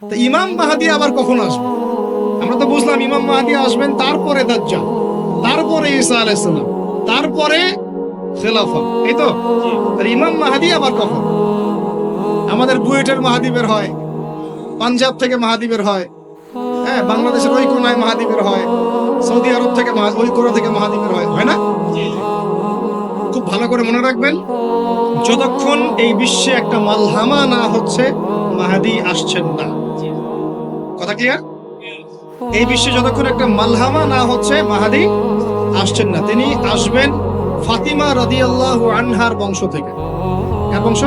তো ইমাম মাহদী আবার কখন আসবে? আমরা তো বুঝলাম ইমাম মাহদী আসবেন, তারপরে দাজ্জাল, তারপরে ঈসা আলাইহিস সালাম, তারপরে খেলাফত, এই তো। আর ইমাম মাহদী আবার কখন? আমাদের বুয়েটের মাহদী বের হয়, পাঞ্জাব থেকে মাহদী বের হয়, হ্যাঁ, বাংলাদেশের ওই কোনায় মাহদী বের হয়, সৌদি আরব থেকে ওই কোনা থেকে মাহদী বের হয়, হয় না? খুব ভালো করে মনে রাখবেন, যতক্ষণ এই বিশ্বে একটা মালহামা না হচ্ছে মাহদী আসছেন না। কথা ক্লিয়ার? এই বিশ্বে যতক্ষণ একটা মালহামা না হচ্ছে মাহদী আসছেন না। তিনি আসবেন ফাতিমা রাদিয়াল্লাহু আনহার বংশ থেকে। কার বংশ?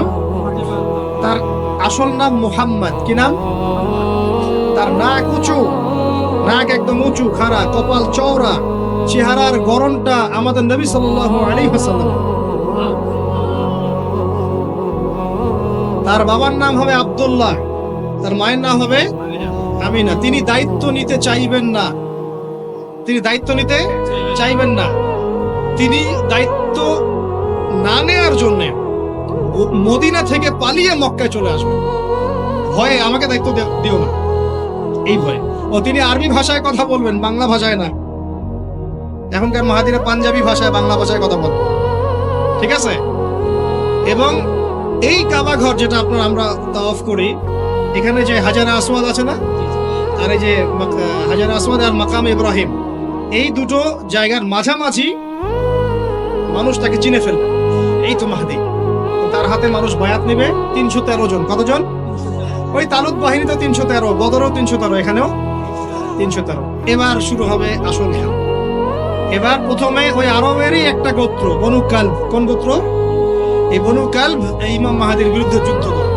তার আসল নাম মুহাম্মদ। কি নাম? তার নাক উঁচু, নাক একদম উঁচু, খাড়া, কপাল চওড়া, চেহারার গড়নটা আমাদের নবী সাল্লাল্লাহু আলাইহি ওয়াসাল্লাম। তার বাবার নাম হবে আব্দুল্লাহ, তার মায়ের নাম হবে আমিনা। তিনি দায়িত্ব নিতে চাইবেন না, তিনি দায়িত্ব নিতে চাইবেন না। তিনি দায়িত্ব না নেওয়ার জন্য মদিনা থেকে পালিয়ে মক্কায় চলে আসবেন। ভয়ে আমাকে দায়িত্ব দিও না, এই ভয়ে। ও তিনি আরবি ভাষায় কথা বলবেন, বাংলা ভাষায় না। এখনকার মাহাদিরা পাঞ্জাবি ভাষায়, বাংলা ভাষায় কথা বলবেন, ঠিক আছে? এবং এই কাবা ঘর যেটা আপনারা আমরা তাওয়াফ করি, এখানে যে হাজারে আসওয়াদ আছে না, আর এই যে হাজারে আসওয়াদ আর মাকাম ইব্রাহিম, এই দুটো জায়গার মাঝামাঝি মানুষ তাকে চিনে ফেলবে, এই তো মাহদী। তার হাতে মানুষ বায়াত নেবে 313 জন। কতজন? ওই তালুত বাহিনী তো 313, বদরও 313, এখানেও 313। এবার শুরু হবে আসল খেলা। এবার প্রথমে ওই আরবেরই একটা গোত্র, বনু কালব। কোন গোত্র? এই বনু কালব ইমাম মাহদীর বিরুদ্ধে যুদ্ধ করে,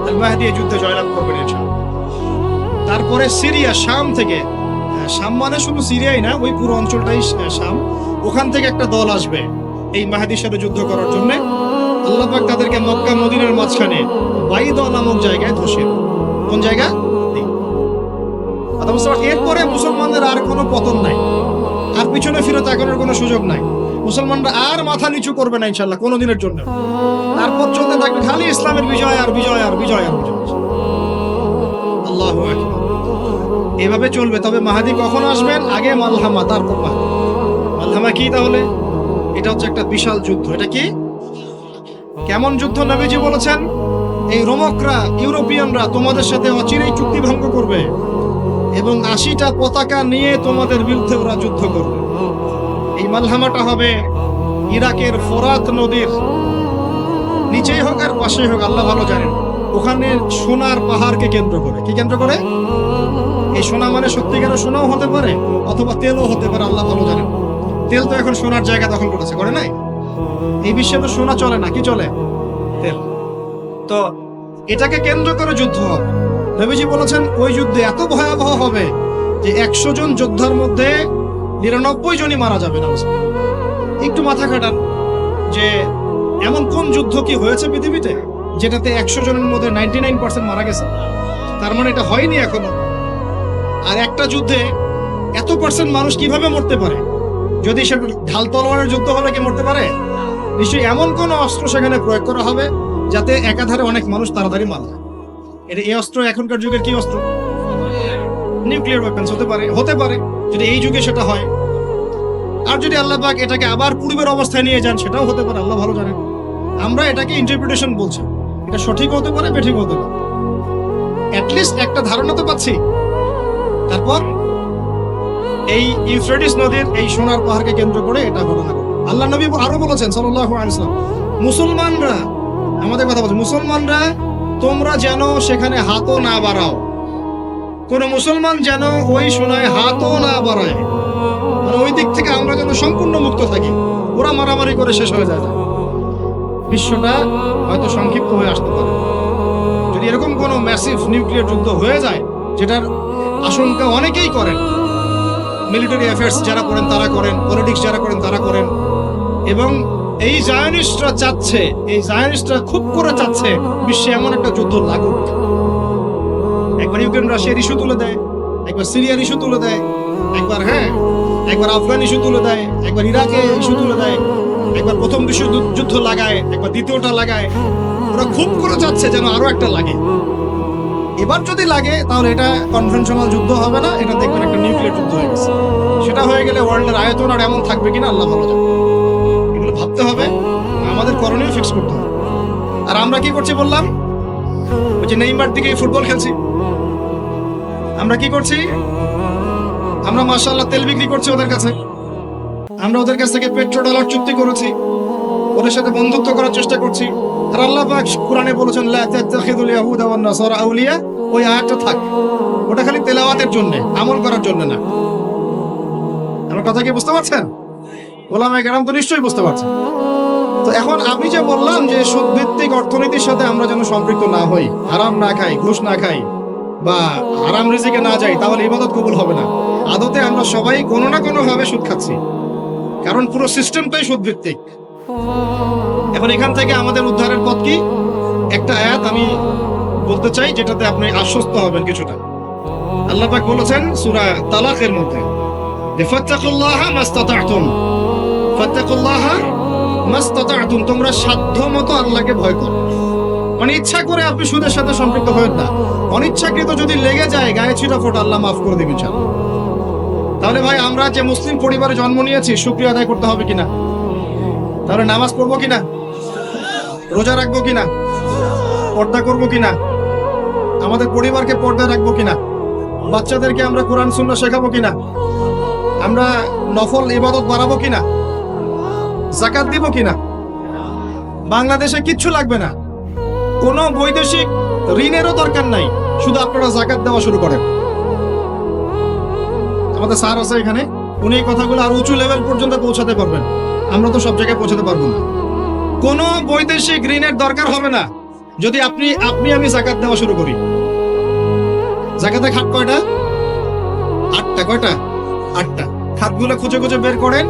আল মাহদী এই যুদ্ধে জয়লাভ করবেন ইনশাআল্লাহ। তারপরে সিরিয়া, শাম থেকে, শাম মানে শুধু সিরিয়াই না, ওই পুরো অঞ্চলটাই শাম, ওখান থেকে একটা দল আসবে এই মাহদীর সাথে যুদ্ধ করার জন্য। আল্লাহ পাক তাদেরকে মক্কা মদিনার মাঝখানে বাইদা নামক জায়গায় ধসে। কোন জায়গা? এরপরে মুসলমানদের আর কোনো পতন নাই, আর পিছনে ফিরে তাকানোর কোনো সুযোগ নাই। মুসলমানরা আর মাথা নিচু করবে না ইনশাআল্লাহ কোনোদিনের জন্য। তারপর চলতে থাকবে খালি ইসলামের বিজয় আর বিজয় আর বিজয় আর বিজয়। আল্লাহু আকবার। এভাবে চলবে। তবে মাহদী কখন আসবেন? আগে মালহামা, তারপর মাহদী। মালহামা কি তাহলে? এটা হচ্ছে একটা বিশাল যুদ্ধ। এটা কি? কেমন যুদ্ধ? নবীজি বলেছেন, এই রোমকরা, ইউরোপিয়ানরা তোমাদের সাথে অচিরেই চুক্তি ভঙ্গ করবে এবং 80টা পতাকা নিয়ে তোমাদের বিরুদ্ধে ওরা যুদ্ধ করবে। এই মালহামাটা হবে ইরাকের ফোরাত নদীর নিচেই হোক আর পাশেই হোক, আল্লাহ ভালো জানেন। ওখানে সোনার পাহাড়কে কেন্দ্র করে। কি কেন্দ্র করে? এই সোনা মানে সত্যিকারের সোনাও হতে পারে, অথবা তেলও হতে পারে, আল্লাহ ভালো জানেন। তেল তো এখন সোনার জায়গা দখল করেছে, করে নাই? এই বিশ্বে তো সোনা চলে না, কি চলে? তেল। তো এটাকে কেন্দ্র করে যুদ্ধ হবে। নবীজি বলেছেন ওই যুদ্ধে এত ভয়াবহ হবে যে 100 জন যোদ্ধার মধ্যে 99 জনই মারা যাবে না। একটু মাথা খাটান যে এমন কোন যুদ্ধ কি হয়েছে পৃথিবীতে যেটাতে 100 জনের মধ্যে 99% মারা গেছে? তার মানে এটা হয়নি এখনো। আর একটা যুদ্ধে এত পার্সেন্ট মানুষ কিভাবে মরতে পারে? যদি সে ঢাল তলোয়ারের যুদ্ধ হলে কি মরতে পারে? নিশ্চয়ই এমন কোন অস্ত্র সেখানে প্রয়োগ করা হবে যাতে একাধারে অনেক মানুষ তাড়াতাড়ি মারা যায়। এটা এই অস্ত্র এখনকার যুগের কি অস্ত্র? নিউক্লিয়ার ওয়েপন্স হতে পারে, হতে পারে যদি এই যুগে সেটা হয়। আর যদি আল্লাহ পাক এটাকে আবার পূর্বের অবস্থায় নিয়ে যান, সেটাও হতে পারে, আল্লাহ ভালো জানেন। আমরা এটাকে ইন্টারপ্রিটেশন বলছি, এটা সঠিক হতে পারে, বেঠিক হতে পারে, অ্যাটলিস্ট একটা ধারণা তো পাচ্ছি। তারপর এই ইউফ্রেটিস নদীর এই সোনার পাহাড়কে কেন্দ্র করে এটা ঘটনা ঘটে। আল্লাহ নবী আরো বলেছেন সাল্লাল্লাহু আলাইহি ওয়াসাল্লাম, মুসলমানরা, আমাদের কথা বলছে, মুসলমানরা তোমরা যেন সেখানে হাতও না বাড়াও। কোন মুসলমান যেন ওই সোনায় হাতও না বাড়ায়, মানে ওই দিক থেকে আমরা যেন সম্পূর্ণ মুক্ত থাকি। ওরা মারামারি করে শেষ হয়ে যায়, বিশ্বটা হয়তো সংক্ষিপ্ত হয়ে আসতে পারে। যদি এরকম কোনো ম্যাসিভ নিউক্লিয়ার যুদ্ধ হয়ে যায়, যেটার আশঙ্কা অনেকেই করেন, মিলিটারি অ্যাফেয়ার্স যারা করেন তারা করেন, পলিটিক্স যারা করেন তারা করেন, এবং এই জায়নিস্টরা চাচ্ছে, এই জায়নিস্টরা খুব করে চাচ্ছে বিশ্বে এমন একটা যুদ্ধ লাগুক। একবার ইউক্রেন রাশিয়ার ইস্যু তুলে দেয়, একবার সিরিয়ার ইস্যু তুলে দেয়, একবার আফগান ইস্যু তুলে দেয়, একবার ইরাকে ইস্যু তুলে দেয়, একবার প্রথম যুদ্ধ লাগায়, একবার দ্বিতীয়টা লাগায়। ওরা খুব করে চাচ্ছে যেন আরো একটা লাগে। এবার যদি লাগে তাহলে এটা কনভেনশনাল যুদ্ধ হবে না, এটা দেখবেন একটা নিউক্লিয়ার যুদ্ধ হয়ে গেছে। সেটা হয়ে গেলে ওয়ার্ল্ডের আয়তন আর এমন থাকবে কিনা আল্লাহ ভালো জানে। এগুলো ভাবতে হবে, আমাদের করণীয় ফিক্স করতে হবে। আর আমরা কি করছি বললাম, ওই যে নেইমার দিকে ফুটবল খেলছি। আমরা কি করছি, আমরা মাশাআল্লাহ তেল বিক্রি করছি ওদের কাছে, আমরা ওদের কাছ থেকে পেট্রোডলার চুক্তি করেছি, ওদের সাথে বন্ধুত্ব করার চেষ্টা করছি। আর আল্লাহ পাক কোরআনে বলেছেন লা তাত্তাখিযুল ইয়াহুদা ওয়ান নাসারা আউলিয়া, ওই আয়াতটা থাক, ওটা খালি তেলাওয়াতের জন্য, আমল করার জন্য না। আমার কথা কি বুঝতে পারছেন? ওলামায়ে কেরাম তো নিশ্চয়ই বুঝতে পারছেন। তো এখন আমি যে বললাম যে সুদ ভিত্তিক অর্থনীতির সাথে আমরা যেন সম্পৃক্ত না হই, হারাম না খাই, ঘুষ না খাই, বা হারাম রিজিকে না যাই, তাহলে ইবাদত কবুল হবে না। আদতে আমরা সবাই কোনো না কোনো ভাবে সুদ খাচ্ছি, কারণ পুরো সিস্টেমটাই সুদ ভিত্তিক। এখন এখান থেকে আমাদের উদ্ধারের পথ কি? একটা আয়াত আমি বলতে চাই, যেটাতে আপনি আশ্বস্ত হবেন কিছুটা। আল্লাহ পাক বলেছেন সূরা তালাকের মধ্যে, ফাত্তাকুল্লাহা মাস্তাতা'তুম, ফাত্তাকুল্লাহা মাস্তাতা'তুম, তোমরা সাধ্যমতো আল্লাহকে ভয় করো। মানে ইচ্ছা করে আপনি সুদের সাথে সম্পৃক্ত হবেন না, অনিচ্ছাকৃত যদি লেগে যায় গায়ে ছিটা ফোটা, আল্লাহ মাফ করে দিবেন ইনশাআল্লাহ। তাহলে ভাই আমরা যে মুসলিম পরিবারে জন্ম নিয়েছি, শুকরিয়া আদায় করতে হবে কিনা? তাহলে নামাজ পড়বো কিনা, রোজা রাখবো কিনা, পর্দা করবো কিনা, আমাদের পরিবারকে পর্দা রাখবো কিনা, বাচ্চাদেরকে আমরা কোরআন সুন্নাহ শেখাবো কিনা, আমরা নফল ইবাদত বাড়াবো কিনা, যাকাত দিব কিনা। বাংলাদেশে কিচ্ছু লাগবে না, কোনো বৈদেশিক ঋণেরও দরকার নাই, শুধু আপনারা যাকাত দেওয়া শুরু করেন। আমাদের স্যার আছে এখানে, উনি এই কথাগুলো আর উঁচু লেভেল পর্যন্ত পৌঁছাতে পারবেন, আমরা তো সব জায়গায় পৌঁছাতে পারবো না। কোনো বৈদেশিক ঋণের দরকার হবে না যদি আমি যাকাত দেওয়া শুরু করি। যাকাতের খাত কয়টা? 8টা। কয়টা? 8টা। খাতগুলো খুঁজে খুঁজে বের করেন,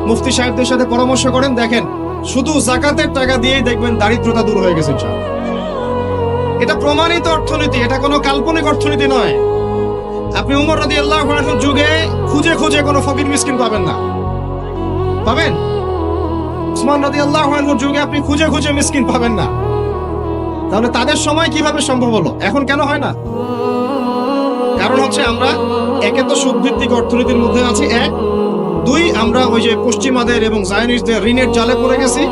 মুফতি সাহেবদের সাথে পরামর্শ করেন, দেখেন শুধু যাকাতের টাকা দিয়েই দেখবেন দারিদ্রতা দূর হয়ে গেছে। এটা প্রমাণিত অর্থনীতি, এটা কোনো কাল্পনিক অর্থনীতি নয়। আপনি উমর রাদিয়াল্লাহু আনহুর যুগে খুঁজে খুঁজে কোনো ফকির মিসকিন পাবেন না, পাবেন? উসমান রাদিয়াল্লাহু আনহুর যুগে আপনি খুঁজে খুঁজে মিসকিন পাবেন না। তাহলে তাদের সময় কিভাবে সম্ভব হলো, এখন কেন হয় না? কারণ হচ্ছে আমরা একে তো সুদ ভিত্তিক অর্থনীতির মধ্যে আছি, 1, 2 আমরা ওই যে পশ্চিমাদের এবং জায়নিস্টদের ঋণের জালে পড়ে গেছি,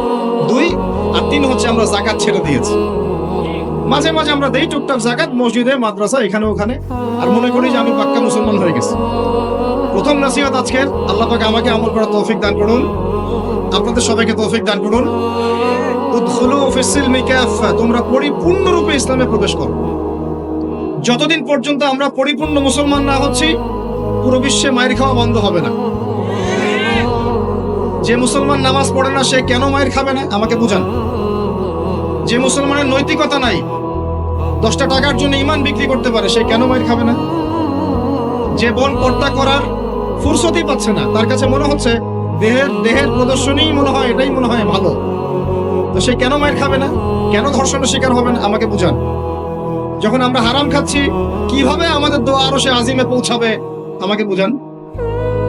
2, আর 3 হচ্ছে আমরা যাকাত ছেড়ে দিয়েছি। মাঝে মাঝে আমরা দেই টুকটাক যাকাত মসজিদে, মাদ্রাসা, এখানে ওখানে, আর মনে করি যে আমি পাক্কা মুসলমান হয়ে গেছি। প্রথম নসিহত আজকের, আল্লাহ পাক আমাকে আমল করার তৌফিক দান করুন, আপনাদের সবাইকে তৌফিক দান করুন। উদখুলু ফিস-সিলমি কাফা, তোমরা পরিপূর্ণরূপে ইসলামে প্রবেশ করো। যতদিন পর্যন্ত আমরা পরিপূর্ণ মুসলমান না হচ্ছি, পুরো বিশ্বে মায়ের খাওয়া বন্ধ হবে না। যে মুসলমান নামাজ পড়ে না, সে কেন মায়ের খাবে না আমাকে বুঝান। যে মুসলমানের নৈতিকতা নাই, 10টা টাকার জন্য ঈমান বিক্রি করতে পারে, সে কেন মায়ের খাবে না? যে বোন পর্দা করার ফুরসতই পাচ্ছে না, তার কাছে মনে হচ্ছে দেহের প্রদর্শনী মনে হয়, এটাই মনে হয় ভালো, তো সে কেন মায়ের খাবে না? কেন ধর্ষণের শিকার হবে না আমাকে বুঝান। যখন আমরা হারাম খাচ্ছি, কিভাবে আমাদের দোয়া আরো সে আজিমে পৌঁছাবে আমাকে বুঝান।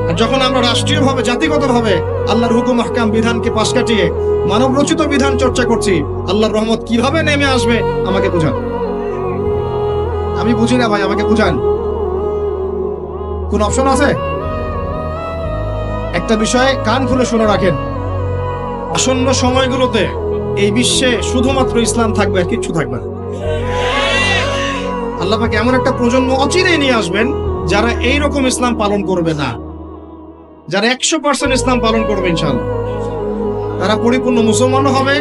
আর যখন আমরা রাষ্ট্রীয়ভাবে, জাতিগতভাবে আল্লাহর হুকুম আহকাম বিধানকে পাশ কাটিয়ে মানব রচিত বিধান চর্চা করছি, আল্লাহর রহমত কিভাবে নেমে আসবে আমাকে বুঝান। আমি বুঝি না ভাই, আমাকে বুঝান। কোন অপশন আছে? একটা বিষয় কান খুলে শুনে রাখেন, আসন্ন সময়গুলোতে এই বিশ্বে শুধুমাত্র ইসলাম থাকবে, আর কিচ্ছু থাকবে না। আল্লাহ পাক এমন একটা প্রজন্ম অচিরেই নিয়ে আসবেন যারা এইরকম ইসলাম পালন করবে না, যারা 100% ইসলাম পালন করবে ইনশাআল্লাহ। তারা পরিপূর্ণ মুসলমানও হবে,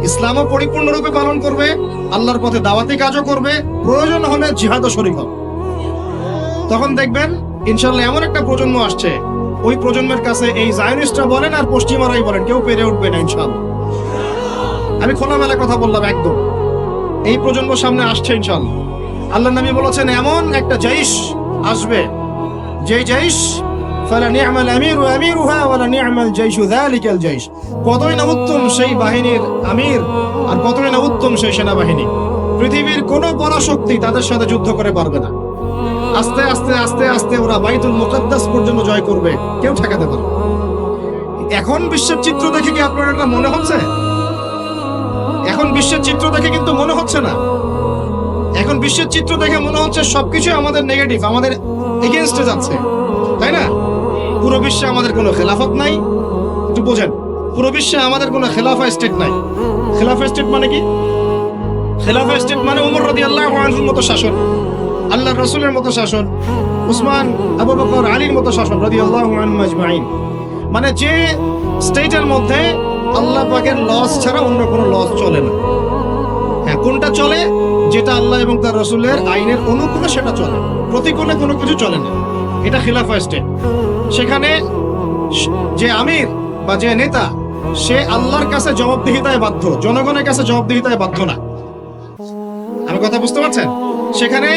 ইসলামও পরিপূর্ণরূপে পালন করবে, আল্লাহর পথে দাওয়াতি কাজও করবে, প্রয়োজন হলে জিহাদও শরীক হবে। তখন দেখবেন ইনশাআল্লাহ এমন একটা প্রজন্ম আসছে, ওই প্রজন্মের কাছে এই জায়নিস্টরা বলেন আর পশ্চিমারাই বলেন, কেউ পেরে উঠবে না ইনশাআল্লাহ। আমি খোলামেলা কথা বললাম, একদম এই প্রজন্ম সামনে আসছে ইনশাআল্লাহ। আল্লাহর নবী বলেছেন এমন একটা জাইশ আসবে, যেই জাইশ ফালা নি'মাল আমিরু আমিরুহা ওয়ালা নি'মাল জাইশু যালিকাল জাইশ, কতই না উত্তম সেই বাহিনীর আমির আর কতই না উত্তম সেই সেনাবাহিনী। পৃথিবীর কোন পরাশক্তি তাদের সাথে যুদ্ধ করে পারবে না। আস্তে আস্তে আস্তে আস্তে ওরা বাইতুল মুকাদ্দাস পর্যন্ত জয় করবে, কেউ ঠেকাতে পারবে। এখন বিশ্বের চিত্র দেখে কি আপনার এটা মনে হচ্ছে? এখন বিশ্বের চিত্র দেখে কিন্তু মনে হচ্ছে না। এখন বিশ্বের চিত্র দেখে মনে হচ্ছে সবকিছু আমাদের নেগেটিভ, আমাদের এগেইনস্টে যাচ্ছে, তাই না? পুরো বিশ্বে আমাদের কোনো খেলাফত নাই। একটু বোঝেন, পুরো বিশ্বে আমাদের কোনো খেলাফা স্টেট নাই। খেলাফা স্টেট মানে কি? খেলাফা স্টেট মানে ওমর রাদিয়াল্লাহু আনহুর মতো শাসন, আল্লাহর রাসূলের মতো শাসন, উসমান, আবু বকর, আলীর মতো শাসন রাদিয়াল্লাহু আনহুম আজমাইন। মানে যে স্টেটের মধ্যে আল্লাহ পাকের লস ছাড়া অন্য কোনো লস চলে না। হ্যাঁ, কোনটা চলে? যেটা আল্লাহ এবং তার রাসূলের আইনের অনুকূলে সেটা চলে, প্রতিকূলে কোনো কিছু চলে না। এটা খিলাফা স্টেট। সেখানে যে আমির বা যে নেতা, সে আল্লাহর কাছে জবাবদিহিতায় বাধ্য, জনগণের কাছে জবাবদিহিতায় বাধ্য না। আমি কথা বুঝতে পারছেন? সেখানে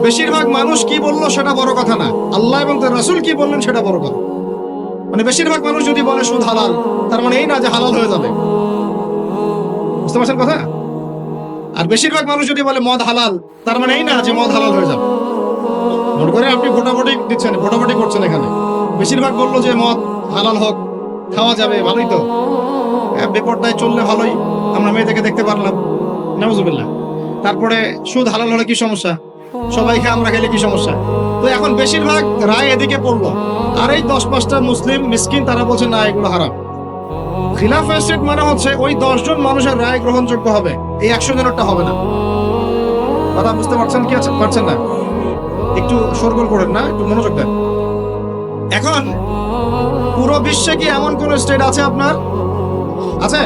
বেশিরভাগ মানুষ কি বললো সেটা বড় কথা না, আল্লাহ এবং তার রাসূল কি বললেন সেটা বড় কথা। মানে বেশিরভাগ মানুষ যদি বলে সুদ হালাল, তার মানে এই না যে হালাল হয়ে যাবে। বুঝতে পারছেন কথা? আর বেশিরভাগ মানুষ যদি বলে মদ হালাল, তার মানে এই না যে মদ হালাল হয়ে যাবে। মনে করে আপনি ভোটাভুটি দিচ্ছেন, ভোটাভুটি করছেন, এখানে বেশিরভাগ বললো যে মদ হালাল হোক, খাওয়া যাবে, ভালোই তো, বেপরদায় চললে ভালোই, আমরা মেয়েদেরকে দেখতে পারলাম, নাউজুবিল্লাহ। তারপরে সুদ হালাল হলে কি সমস্যা, সবাই খেয়ে আমরা খেলে কি সমস্যা? তো এখন বেশিরভাগ রায় এদিকে পড়লো, আর এই 10-5টা মুসলিম মিসকিন তারা বলছে না এগুলো হারাম। খিলাফা স্টেট মানে হচ্ছে ওই 10 জন মানুষের রায় গ্রহণযোগ্য হবে, এই 100 জনেরটা হবে না। কথা বুঝতে পারছেন কি পারছেন না? একটু শোরগোল করেন না, একটু মনোযোগ দেন। এখন পুরো বিশ্বে কি এমন কোন স্টেট আছে আপনার? আছে?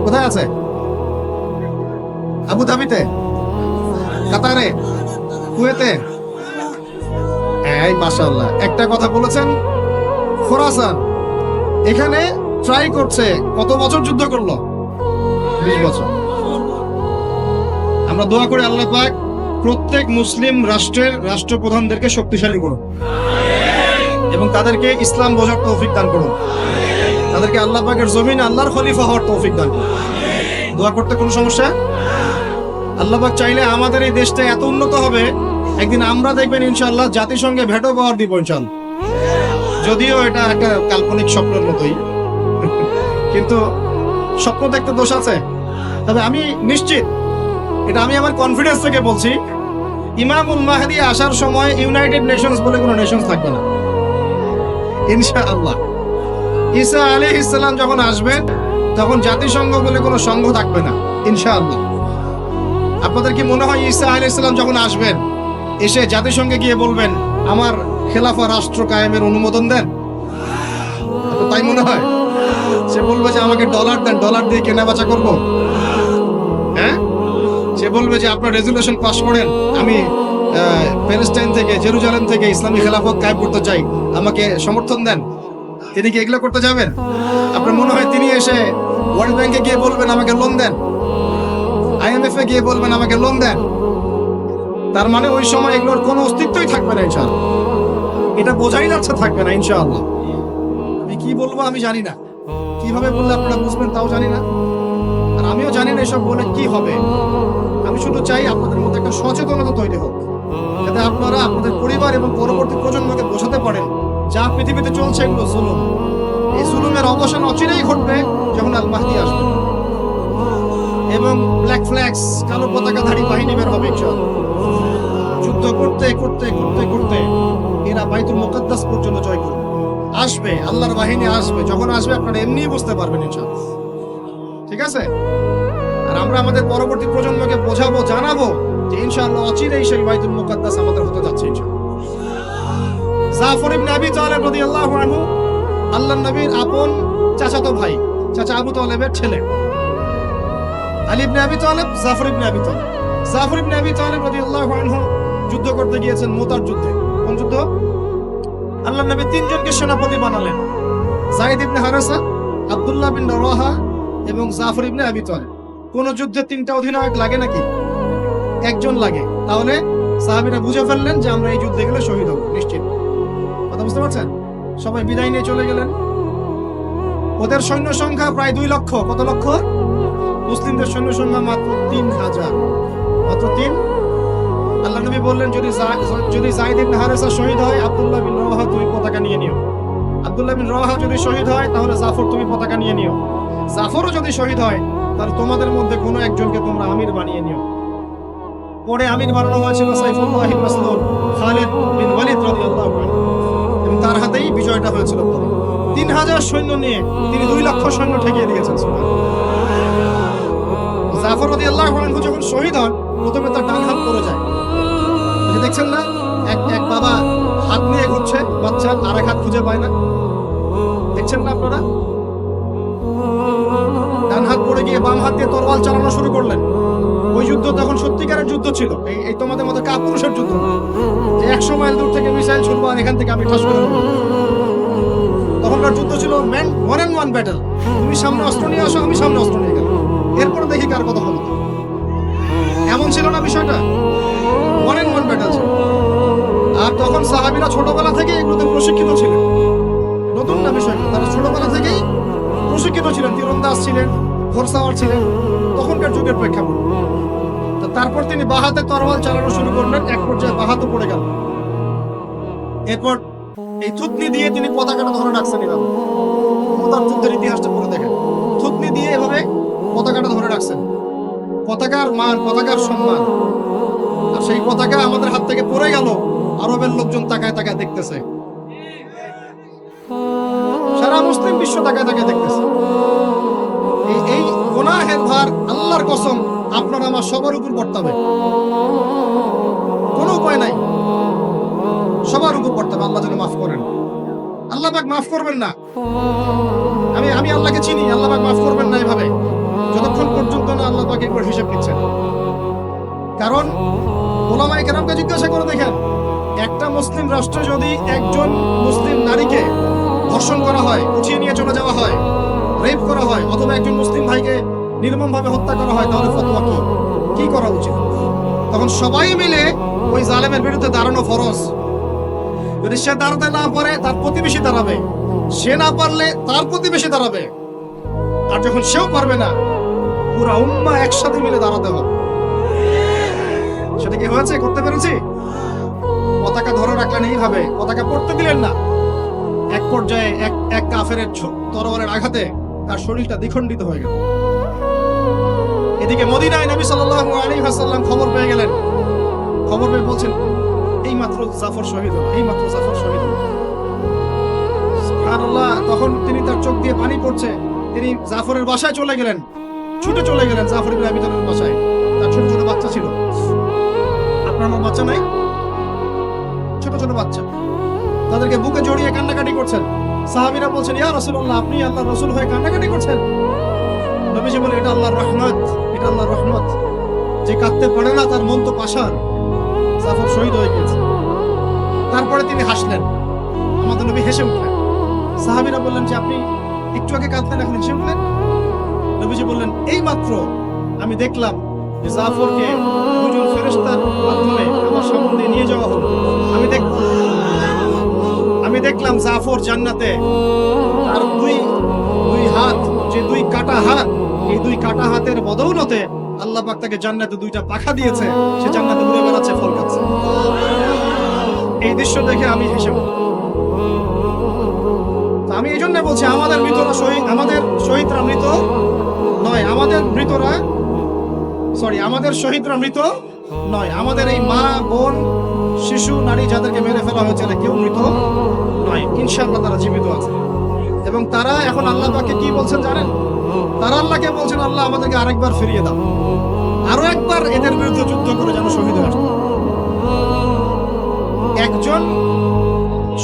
কোথায় আছে? আবু ধাবিতে, কাতারে, কুয়েতে? এই মাশাআল্লাহ, একটা কথা বলেছেন, খোরাসান এখানে ট্রাই করছে, কত বছর যুদ্ধ করলো? 20 বছর। আমরা দোয়া করি আল্লাহ পাক প্রত্যেক মুসলিম রাষ্ট্রের রাষ্ট্রপ্রধানদেরকে শক্তিশালী করুন এবং তাদেরকে ইসলাম বোঝার তৌফিক দান করুন, তাদেরকে আল্লাহ পাকের জমিন আল্লাহর খলিফা হওয়ার তৌফিক দান করুন। দোয়া করতে কোনো সমস্যা? আল্লাহ পাক চাইলে আমাদের এই দেশটা এত উন্নত হবে, একদিন আমরা দেখবেন ইনশাআল্লাহ জাতিসংঘে ভেটো পাওয়ার দিব ইনশাআল্লাহ। যদিও এটা একটা কাল্পনিক স্বপ্নের মতোই, কিন্তু স্বপ্ন দেখতে দোষ আছে। তবে আমি নিশ্চিত, এটা আমি আমার কনফিডেন্স থেকে বলছি, ইমামুল মাহদি আসার সময় ইউনাইটেড নেশনস বলে কোনো নেশনস থাকবে না ইনশাআল্লাহ। ঈসা আলাইহিস সালাম যখন আসবেন তখন জাতিসংঘ বলে কোনো সংঘ থাকবে না ইনশাআল্লাহ। আপনাদের কি মনে হয় ঈসা আলাইহিস সালাম যখন আসবেন, এসে জাতিসংঘে গিয়ে বলবেন আমার খেলাফা রাষ্ট্র কায়েমের অনুমোদন দেন? তাই মনে হয়? সে বলবে যে আমাকে ডলার দেন, ডলার দিয়ে কেনা বেচা করবো। হ্যাঁ, সে বলবে যে আপনার রেজুলেশন পাস করেন, আমি প্যালেস্টাইন থেকে, জেরুজালেম থেকে ইসলামী খেলাফত কায়েম করতে চাই, আমাকে সমর্থন দেন। তিনি কি এগুলো করতে যাবেন? আপনার মনে হয় তিনি এসে ওয়ার্ল্ড ব্যাংকে গিয়ে বলবেন আমাকে লোন দেন, IMF এ গিয়ে বলবেন আমাকে লোন দেন? তার মানে ওই সময় এগুলোর কোনো অস্তিত্বই থাকবে না ইনশাআল্লাহ। এটা বোঝাই যাচ্ছে থাকবে না ইনশাআল্লাহ। আমি কি বলবো আমি জানি না, কিভাবে বললে আপনারা বুঝবেন তাও জানি না, আর আমিও জানি না এসব বলে কি হবে। আমি শুধু চাই আপনাদের মধ্যে একটা সচেতনতা তৈরি হোক, যাতে আপনারা আপনাদের পরিবার এবং পরবর্তী প্রজন্মকে বোঝাতে পারেন যা পৃথিবীতে চলছে এগুলো জুলুম। এই জুলুমের অবসান অচিরেই ঘটবে যখন আল মাহদি আসবে এবং ব্ল্যাক ফ্ল্যাগস, কালো পতাকাধারী বাহিনী বের হবে ইনশাআল্লাহ। যুদ্ধ করতে করতে করতে করতে এরা বাইতুল মুকাদ্দাস পর্যন্ত জয় করবে। আসবে, আল্লাহর বাহিনী আসবে, যখন আসবে আপনারা এমনিই বুঝতে পারবেন ইনশাআল্লাহ। ঠিক আছে? আর আমরা আমাদের পরবর্তী প্রজন্মকে বোঝাবো, জানাবো যে ইনশাআল্লাহ অচিরেই সেই বাইতুল মুকাদ্দাস আমাদের হতে যাচ্ছে ইনশাআল্লাহ। জাফর ইবনে আবি তালেব রাদিয়াল্লাহু আনহু আল্লাহর নবীর আপন চাচাতো ভাই, চাচা আবু তালেবের ছেলে। আলী ইবনে আবি তালেব, জাফর ইবনে আবি তালেব। জাফর ইবনে আবি তালেব রাদিয়াল্লাহু আনহু যুদ্ধ করতে গিয়েছেন, মুতার যুদ্ধে। কোন যুদ্ধ? আল্লাহর নবী 3 জনকে সেনাপতি বানালেন, যায়েদ ইবনে হারেসা, আব্দুল্লাহ বিন রাওয়াহা এবং জাফর ইবনে আবি তালেব। কোন যুদ্ধে 3টা অধিনায়ক লাগে নাকি? একজন লাগে। তাহলে সাহাবীরা বুঝে ফেললেন যে আমরা এই যুদ্ধে গেলে শহীদ হব নিশ্চিত। কথা বুঝতে পারছেন? সবাই বিদায় নিয়ে চলে গেলেন। ওদের সৈন্য সংখ্যা প্রায় 2 লক্ষ। কত লক্ষ? মুসলিমদের সৈন্য সংখ্যা মাত্র 3000, মাত্র 3। আল্লাহ নবী বললেন যদি যায়েদ ইবনে হারেসা শহীদ হয়, আব্দুল্লাহ বিন রাওয়াহা তুমি পতাকা নিয়ে নিও। আব্দুল্লাহ বিন রাওয়াহা যদি শহীদ হয় তাহলে জাফর তুমি পতাকা নিয়ে নিও। জাফরও যদি শহীদ হয় তাহলে তোমাদের মধ্যে কোনো একজনকে তোমরা আমির বানিয়ে নিও। পরে আমির বানানো হয়েছিল সাইফুল্লাহিল মাসলুল খালিদ বিন ওয়ালিদ রাদিয়াল্লাহু আনহু, এবং তার হাতেই বিজয়টা হয়েছিল। পরে 3000 সৈন্য নিয়ে তিনি 2 লক্ষ সৈন্য ঠেকিয়ে দিয়েছেন। জাফর রাদিয়াল্লাহু আনহু যখন শহীদ হন, প্রথমে তার ডান হাত পড়ে যায়। দেখছেন না, এক বাবা হাত নিয়ে ঘুরছে, বাচ্চা আর এক হাত খুঁজে পায় না, দেখছেন না আপনারা? ডান হাত পড়ে গিয়ে বাম হাত দিয়ে তরোয়াল চালানো শুরু করলেন। ওই যুদ্ধ তখন সত্যিকারের যুদ্ধ ছিল, এই তোমাদের মতো কাপুরুষের যুদ্ধ না, যে 100 মাইল দূর থেকে মিসাইল ছুড়বো আর এখান থেকে আমি ঠাস করে দেবো। তখনকার যুদ্ধ ছিল ওয়ান অ্যান্ড ওয়ান ব্যাটল। তুমি সামনে অস্ত্র নিয়ে আসো, আমি সামনে অস্ত্র নিয়ে গেলাম, এরপর দেখি কার কথা হলো। এমন ছিল না বিষয়টা, ওয়ান অ্যান্ড ওয়ান ব্যাটল ছিল। আর তখন সাহাবীরা ছোটবেলা থেকেই এগুলোতে প্রশিক্ষিত ছিলেন। নতুন না বিষয়টা, তারা ছোটবেলা থেকেই প্রশিক্ষিত ছিলেন, তীরন্দাজ ছিলেন, ঘোড়সাওয়ার ছিলেন, তখনকার যুগের প্রেক্ষাপট। তারপর তিনি বাহাতে তরোয়াল চালানো শুরু করলেন, এক পর্যায়ে বাহাতে পড়ে গেল। এরপর এই থুতনি দিয়ে তিনি পতাকাটা ধরে রাখছেন। এভাবে মুতার যুদ্ধের ইতিহাসটা পড়ে দেখেন, থুতনি দিয়ে এভাবে পতাকাটা ধরে রাখছেন। পতাকার মান, পতাকার সম্মান। আর সেই পতাকা আমাদের হাত থেকে পড়ে গেল, আরবের লোকজন তাকায় তাকায় দেখতেছে, সারা মুসলিম বিশ্ব তাকায় তাকায় দেখতেছে। এই গুনাহের ভার আল্লাহর কসম আপনার আমার সবার উপর বর্তাবে, কোনো উপায় নাই, সবার উপর বর্তাবে। আল্লাহ যেন মাফ করেন, আল্লাহ পাক মাফ করবেন না। আমি আল্লাহকে চিনি, আল্লাহ পাক মাফ করবেন না এভাবে, যতক্ষণ পর্যন্ত না আল্লাহ পাক একবার হিসাব নিচ্ছেন। কারণ ওলামায়ে কেরামকে জিজ্ঞাসা করে দেখেন, একটা মুসলিম রাষ্ট্রে যদি একজন মুসলিম নারীকে ধর্ষণ করা হয়, উঠিয়ে নিয়ে চলে যাওয়া হয়, রেপ করা হয়, অথবা একজন মুসলিম ভাইকে নির্মমভাবে হত্যা করা হয়, তাহলে ফতোয়া কি করা উচিত? তখন সবাই মিলে ওই জালেমের বিরুদ্ধে দাঁড়ানো ফরজ। যদি সে দাঁড়াতে না পারে, তার প্রতিবেশী দাঁড়াবে, সে না পারলে তার প্রতিবেশী দাঁড়াবে, আর যখন সেও পারবে না, পুরা উম্মাহ একসাথে মিলে দাঁড়াতে হবে। সেটা কি হয়েছে? করতে পেরেছি? পতাকা ধরে রাখলেন এইভাবে, পতাকা পড়তে দিলেন না। এক পর্যায়ে এক কাফেরের তরবারের আঘাতে তার শরীরটা দ্বিখণ্ডিত হয়ে গেল। এদিকে মদিনায় নবী সাল্লাল্লাহু আলাইহি ওয়াসাল্লাম খবর পেয়ে গেলেন। খবর পেয়ে বলছেন, এইমাত্র জাফর শহীদ হলো, এইমাত্র জাফর শহীদ হলো। সুবহানাল্লাহ। তখন তিনি, তার চোখ দিয়ে পানি পড়ছে, তিনি জাফরের বাসায় চলে গেলেন, ছুটে চলে গেলেন জাফর ইবনে আবি তালিবের বাসায়। তার ছোট ছোট বাচ্চা ছিল। আপনার আমার বাচ্চা নাই? ছোট ছোট বাচ্চা, তাদেরকে বুকে জড়িয়ে কান্নাকাটি করছেন। সাহাবীরা বলছেন, ইয়া রাসূলুল্লাহ, আপনি আল্লাহর রাসূল হয়ে কান্নাকাটি করছেন? নবীজি বলেন, এটা আল্লাহর রহমত, এটা আল্লাহর রহমত। যে কাঁদতে পারে না তার মন তো পাষাণ। জাফর শহীদ হয়ে গেছে। তারপরে তিনি হাসলেন, আমাদের নবী হেসে উঠলেন। সাহাবীরা বললেন যে, আপনি একটু আগে কাঁদলেন, এখন হেসে উঠলেন? নবীজি বললেন, এই মাত্র আমি দেখলাম যে জাফরকে দুজন ফেরেশতার মাধ্যমে আমার সামনে দিয়ে নিয়ে যাওয়া হলো। আমি দেখলাম জাফর জান্নাতে, আর দুই হাত, যে দুই কাটা হাত, এই দুই কাটা হাতের বদৌলতে আল্লাহ পাক তাকে জান্নাতে দুইটা পাখা দিয়েছে, সে জান্নাতে ঘুরে বেড়াচ্ছে, ফল খাচ্ছে। এই দৃশ্য দেখে আমি হেসে উঠলাম। আমি এই জন্য বলছি, আমাদের মৃতরা শহীদ, আমাদের শহীদরা মৃত নয়, আমাদের শহীদরা মৃত নয়। আমাদের এই মা, বোন, শিশু, নারী যাদেরকে মেরে ফেলা হয়েছে, কেউ মৃত নয়। ইনশাআল্লাহ তারা জীবিত আছে, এবং তারা এখন আল্লাহ পাককে কি বলছেন জানেন? তারা আল্লাহকে বলছেন, আল্লাহ আমাদেরকে আরেকবার ফিরিয়ে দাও, আরো একবার এদের বিরুদ্ধে যুদ্ধ করে যেন শহীদ হয়ে আসে। একজন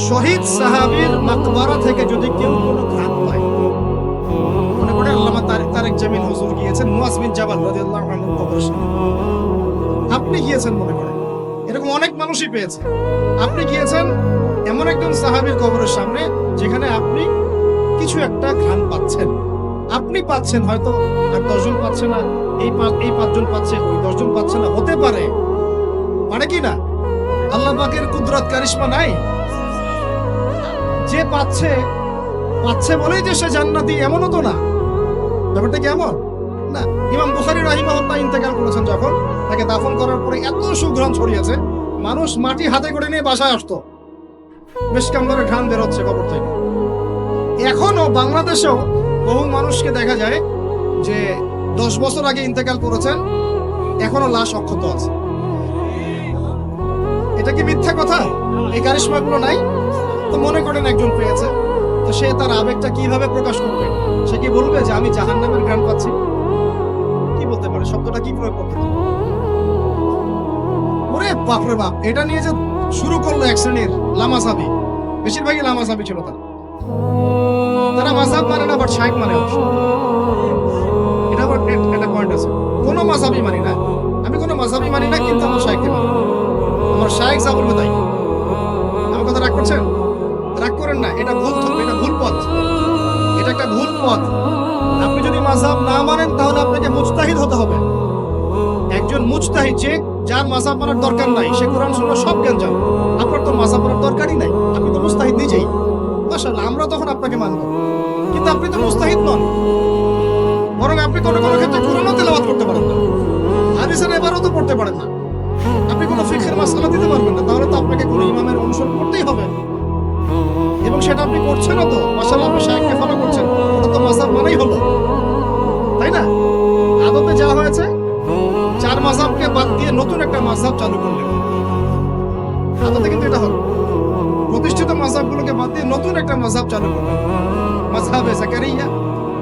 শহীদ সাহাবীর মাকবারা থেকে যদি কেউ কোনো ঘ্রাণ পায়, মনে করে আল্লামা তারেক জামিল হুজুর গিয়েছেন মুআজ বিন জাবাল রাদিয়াল্লাহু আনহু কবরের সামনে, আপনি গিয়েছেন মনে করে, এরকম অনেক মানুষই পেয়েছে। আপনি গিয়েছেন এমন একজন সাহাবীর কবরের সামনে যেখানে আপনি কিছু একটা ঘ্রাণ পাচ্ছেন, আপনি পাচ্ছেন, হয়তো আর 10 জন পাচ্ছে না, এই 5 জন পাচ্ছে, ওই 10 জন পাচ্ছে না, হতে পারে কি না? আল্লাহ পাকের কুদরত কারিশমা নাই? যে পাচ্ছে বলেই যে সে জান্নাতি, এমনও তো না। ব্যাপারটা কেমন না? ইমাম বুখারী রাহিমাহুল্লাহ ইন্তেকাল করেছেন, যখন তাকে দাফন করার পরে এত সুঘ্রাণ ছড়িয়েছে, মানুষ মাটি হাতে করে নিয়ে বাসায় আসতো, মিশকাম্বরের ঘ্রাণ বেরোচ্ছে কবর থেকে। এখনো বাংলাদেশেও বহু মানুষকে দেখা যায় যে 10 বছর আগে ইন্তেকাল করেছেন, এখনো লাশ অক্ষত আছে। এটা কি মিথ্যা কথা? এই কারিশমা গুলো নাই? তো মনে করেন একজন পেয়েছে, তো সে তার আবেগটা কিভাবে প্রকাশ করবে? সে কি বলবে যে আমি জাহান্নামের ঘ্রাণ পাচ্ছি? কি বলতে পারে? শব্দটা কি প্রয়োগ করতে পারে? ওরে বাপ রে বাপ, এটা নিয়ে যে শুরু করলো এক শ্রেণীর লামাসাবি, বেশিরভাগই লামাসাবি ছিল তারা মাযহাব মানে না, বাট শাইখ মানে অবশ্য। এটা আবার একটা পয়েন্ট আছে, কোনো মাযহাবই মানি না, আমি কোনো মাযহাবই মানি না, কিন্তু আমার শাইখকে মানি, আমার শাইখ যা বলবে তাই। আমার কথা রাগ করছেন? রাগ করেন না, এটা ভুল থাকবে, এটা ভুল পথ, এটা একটা ভুল পথ। আপনি যদি মাযহাব না মানেন তাহলে আপনাকে মুজতাহিদ হতে হবে। একজন মুজতাহিদ, যে যার মাযহাব মানার দরকার নাই, সে কোরআন সুন্নাহ সব জ্ঞান জানে। আপনার তো মাযহাব মানার দরকারই নাই, আপনি তো মুজতাহিদ নিজেই। মাশাআল্লাহ, আমরা তখন আপনাকে মানব, কিন্তু আপনি তো মুজতাহিদ নন। বরং আপনি কোনো কোনো ক্ষেত্রে কোরআনও তেলাওয়াত করতে পারেন না, হাদিসের এবারও তো পড়তে পারেন না, আপনি কোনো ফিকহের মাসআলা দিতে পারবেন না। তাহলে তো আপনাকে কোনো ইমামের অনুসরণ করতেই হবে, এবং সেটা আপনি করছেনও তো। মাশাআল্লাহ, আপনি শাইখকে ফলো করছেন, ওটা তো মাযহাব মানেই হলো, তাই না? আদতে যা হয়েছে, চার মাযহাবকে বাদ দিয়ে নতুন একটা মাযহাব চালু করলেন। আদতে কিন্তু এটা হলো, প্রতিষ্ঠিত মাযহাবগুলোকে বাদ দিয়ে নতুন একটা মাযহাব চালু করলেন। মাযহাবে জাকারিয়া,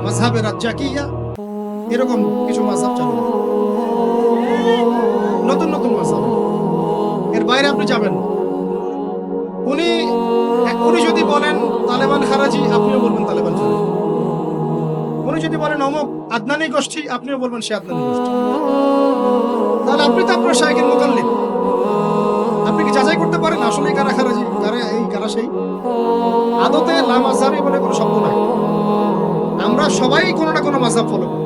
মাযহাবে রাজ্জাকিয়া, এরকম কিছু মাযহাব চালু করলেন, নতুন নতুন মাযহাব। এর বাইরে আপনি যাবেন না। উনি যদি বলেন তালেবান খারাজি, আপনিও বলবেন তালেবান খারাজি। উনি যদি বলেন অমুক আদনানি গোষ্ঠী, আপনিও বলবেন সে আদনানি গোষ্ঠী। তাহলে আপনি তো আপনার শাইখের মুকাল্লিদ। আপনি কি যাচাই করতে পারেন আসলে কারা খারাজি, কারা এই কারা সেই? আদতে লা মাযহাবি বলে কোনো শব্দ নাই। আমরা সবাই কোনো না কোনো মাযহাব ফলো করি।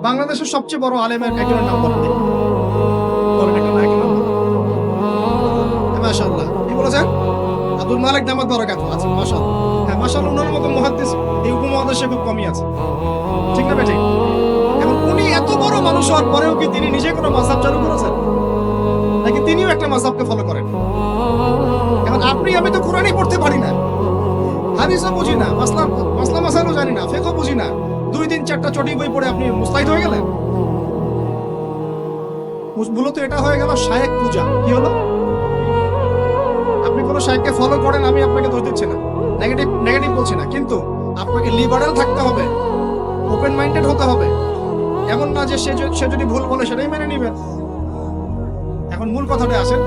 বাংলাদেশের সবচেয়ে বড় আলেমের একজনের নাম বলেন, বলেন একটা নায়কের নাম বলেন। মাশাআল্লাহ, কি বলেছেন? আব্দুল মালিক দামাত বারাকাতুহু আছে। মাশাআল্লাহ, হ্যাঁ মাশাআল্লাহ, ওনার মতো মুহাদ্দিস এই উপমহাদেশে খুব কমই আছে, ঠিক না বেঠিক? এখন উনি এত বড় মানুষ হওয়ার পরেও কি তিনি নিজে কোনো মাযহাব চালু করেছেন, নাকি তিনিও একটা মাযহাবকে ফলো করেন? এখন আপনি আমি তো কোরআনই পড়তে পারি না, হাদিসও বুঝি না, মাসলা মাসাইলও জানি না, ফিকহ বুঝি না, 2-3-4টা চটি বই পড়ে আপনি মুস্তাহিদ হয়ে গেলেন? মূলত এটা হয়ে গেল শায়েখ পূজা। কি হলো? আপনি কোনো শায়েখকে ফলো করেন, আমি আপনাকে দোষ দিচ্ছি না, নেগেটিভ বলছি না, কিন্তু আপনাকে লিবারেল থাকতে হবে, ওপেন মাইন্ডেড হতে হবে। এমন না যে সে যদি ভুল বলে সেটাই মেনে নিবেন। এখন মূল কথাটা আসেন,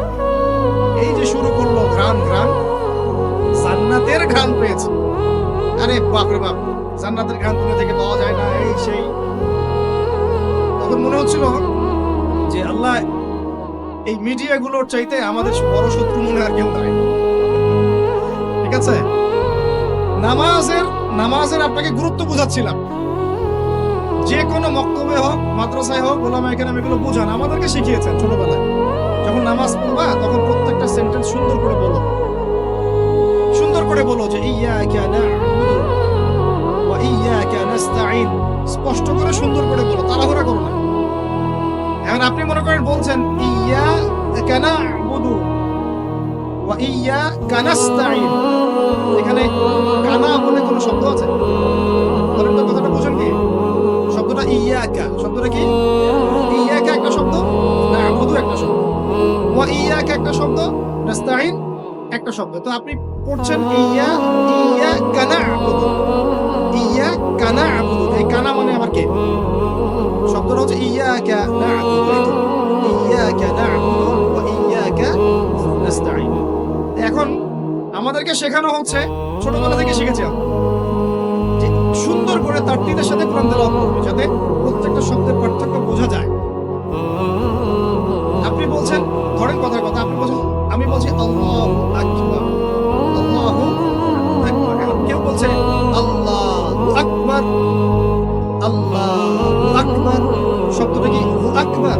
এই যে শুরু করলো ঘ্রাণ, জান্নাতের ঘ্রাণ পেয়েছে। আরে বাপ রে বাপ, জান্নাতের ঘ্রাণ তুমি থেকে পাওয়া যায় না, এই সেই। তখন মনে হচ্ছিল যে আল্লাহ, এই মিডিয়াগুলোর চাইতে আমাদের বড় শত্রু মনে আর কেউ নাই। ঠিক আছে, নামাজের আপনাকে গুরুত্ব বুঝাচ্ছিলাম। যে কোনো মক্তবে হোক, মাদ্রাসায় হোক, ওলামায়ে কেরাম এগুলো বুঝান, আমাদেরকে শিখিয়েছেন ছোটবেলায়। যখন নামাজ পড়বা তখন প্রত্যেকটা সেন্টেন্স সুন্দর করে বলো যে ইয়্যাকা না'বুদু ওয়া ইয়্যাকা নাস্তাঈন, স্পষ্ট করে সুন্দর করে বলো, তাড়াহুড়া করো না। এখন আপনি মনে করেন বলছেন ইয়্যাকা না'বুদু ওয়া ইয়্যাকা নাস্তাঈন, এখানে কানা বলে কোনো শব্দ আছে? বলেন তো, কথাটা বুঝেন কি? শব্দটা ইয়্যাকা, শব্দটা কি? ইয়্যাকা একটা শব্দ, না'বুদু একটা শব্দ, ওয়া ইয়্যাকা একটা শব্দ, নাস্তাঈন একটা শব্দ। তো আপনি পড়ছেন ইয়্যাকা না'বুদু, ইয়্যাকা না'বুদু, এই কানা মানে আবার কে? শব্দটা হচ্ছে ইয়্যাকা না'বুদু, ইয়্যাকা না'বুদু ওয়া ইয়্যাকা নাস্তাঈন। এখন আমাদেরকে শেখানো হচ্ছে, ছোটবেলা থেকে শিখেছি আমরা, যে সুন্দর করে তারতিলের সাথে কোরআন তেলাওয়াত করবে, যাতে প্রত্যেকটা শব্দের পার্থক্য বোঝা যায়। আপনি বলছেন, ধরেন কথার কথা, আপনি বলছেন, আমি বলছি আল্লাহু আকবার, আল্লাহু আকবার। এখন কেউ বলছে আল্লাহু আকবার, আল্লাহু আকবার, শব্দটা কি হু আকবার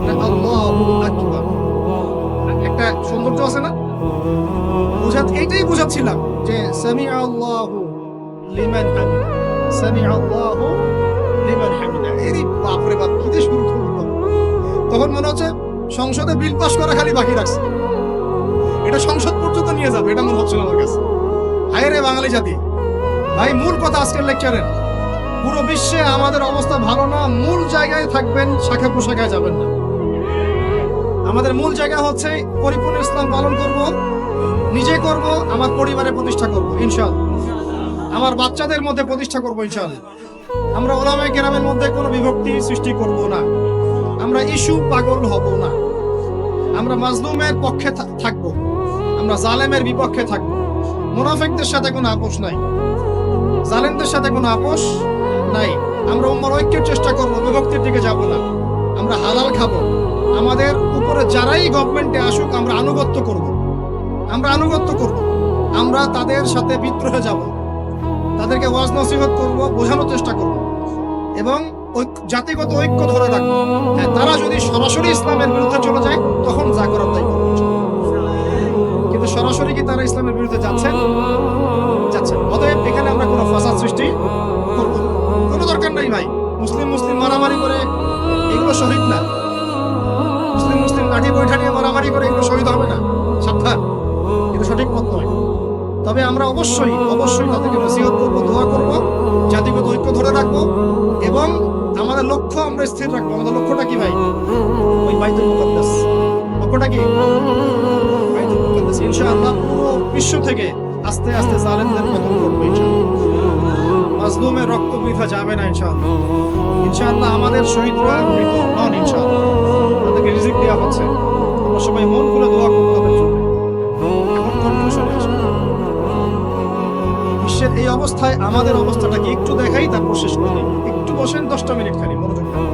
না আল্লাহু আকবার? একটা সৌন্দর্য আছে না? এইটাই বুঝাচ্ছিলাম যে সামিআ আল্লাহু লিমান হামিদা, সামিআ আল্লাহু লিমান হামিদা। এরই বাপ রে বাপ, কি যে শুরু করলো! তখন মনে হচ্ছে সংসদে বিল পাস করা খালি বাকি রাখছে, এটা সংসদ পর্যন্ত নিয়ে যাবে, এটা মনে হচ্ছিল আমার কাছে। হায় রে বাঙালি জাতি! ভাই, মূল কথা আজকের লেকচারের, পুরো বিশ্বে আমাদের অবস্থা ভালো না, মূল জায়গায় থাকবেন, শাখা প্রশাখায় যাবেন না। আমাদের মূল জায়গা হচ্ছে পরিপূর্ণ ইসলাম পালন করব, নিজে করব, আমার পরিবারে প্রতিষ্ঠা করব ইনশাআল্লাহ, আমার বাচ্চাদের মধ্যে প্রতিষ্ঠা করব ইনশাআল্লাহ। আমরা উলামায়ে কেরামের মধ্যে কোনো বিভক্তি সৃষ্টি করব না, আমরা ইস্যু পাগল হব না, আমরা মাজলুমের পক্ষে থাকব, আমরা জালেমের বিপক্ষে থাকব। মুনাফিকদের সাথে কোনো আপোষ নাই, জালেমদের সাথে কোনো আপোষ নাই। আমরা উম্মার ঐক্যের চেষ্টা করব, বিভক্তির দিকে যাব না। আমরা হালাল খাবো, আমাদের উপরে যারাই গভর্নমেন্টে আসুক আমরা আনুগত্য করব, আমরা আনুগত্য করব, আমরা তাদের সাথে বিদ্রোহে যাব, তাদেরকে ওয়াজ নসিহত করব, বোঝানোর চেষ্টা করব এবং জাতিগত ঐক্য ধরে রাখবো। হ্যাঁ, তারা যদি সরাসরি ইসলামের বিরুদ্ধে চলে যায় তখন যা করার তাই করবো, কিন্তু সরাসরি কি তারা ইসলামের বিরুদ্ধে যাচ্ছে? অতএব এখানে আমরা কোনো ফাসাদ সৃষ্টি করব না, কোনো দরকার নাই ভাই। মুসলিম মারামারি করে এগুলো শহীদ না, মুসলিম লাঠি বৈঠা নিয়ে মারামারি করে এগুলো শহীদ হবে না, সাবধান, এটা সঠিক পথ নয়। তবে আমরা অবশ্যই তাদেরকে নসিহত করবো, দোয়া করবো, জাতিগত ঐক্য ধরে রাখবো এবং আমাদের লক্ষ্য আমরা স্থির রাখবো। আমাদের লক্ষ্যটা কি ভাই? ওই বাইতুল মুকাদ্দাস। লক্ষ্যটা কি? বাইতুল মুকাদ্দাস। ইনশাআল্লাহ পুরো বিশ্ব থেকে আস্তে আস্তে জালেমদের পতন ঘটবে ইনশাআল্লাহ, মাজলুমের রক্ত বৃথা যাবে না ইনশাআল্লাহ। আমাদের শহীদরা মৃত নন ইনশাআল্লাহ, তাদেরকে রিজিক দেওয়া হচ্ছে। আমরা সবাই মন খুলে দোয়া করবো তাদের জন্য। এখন কনক্লুশনে আসবো। বিশ্বের এই অবস্থায় আমাদের অবস্থাটা কি একটু দেখাই, তারপর শেষ করে দিই। একটু বসেন 10টা মিনিট খালি মনোযোগ দেন।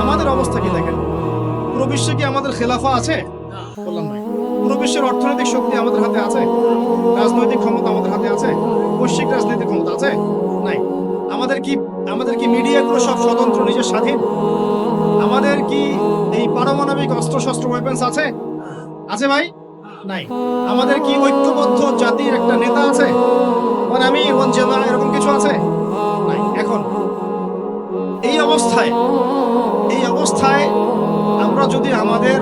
আমাদের অবস্থা কি দেখেন? পুরো বিশ্বে কি আমাদের খেলাফা আছে? বললাম না। পুরো বিশ্বের অর্থনৈতিক শক্তি আমাদের হাতে আছে? রাজনৈতিক ক্ষমতা আমাদের হাতে আছে? বৈশ্বিক রাজনৈতিক ক্ষমতা আছে? নাই। আমাদের কি মিডিয়াগুলো সব স্বতন্ত্র, নিজের স্বাধীন? আমাদের কি এই পারমাণবিক অস্ত্র ওয়েপন্স আছে? আছে ভাই? নাই। আমাদের কি ঐক্যবদ্ধ জাতির একটা নেতা আছে? মানে আমি এরকম কিছু আছে? নাই। এখন এই অবস্থায় আমরা যদি আমাদের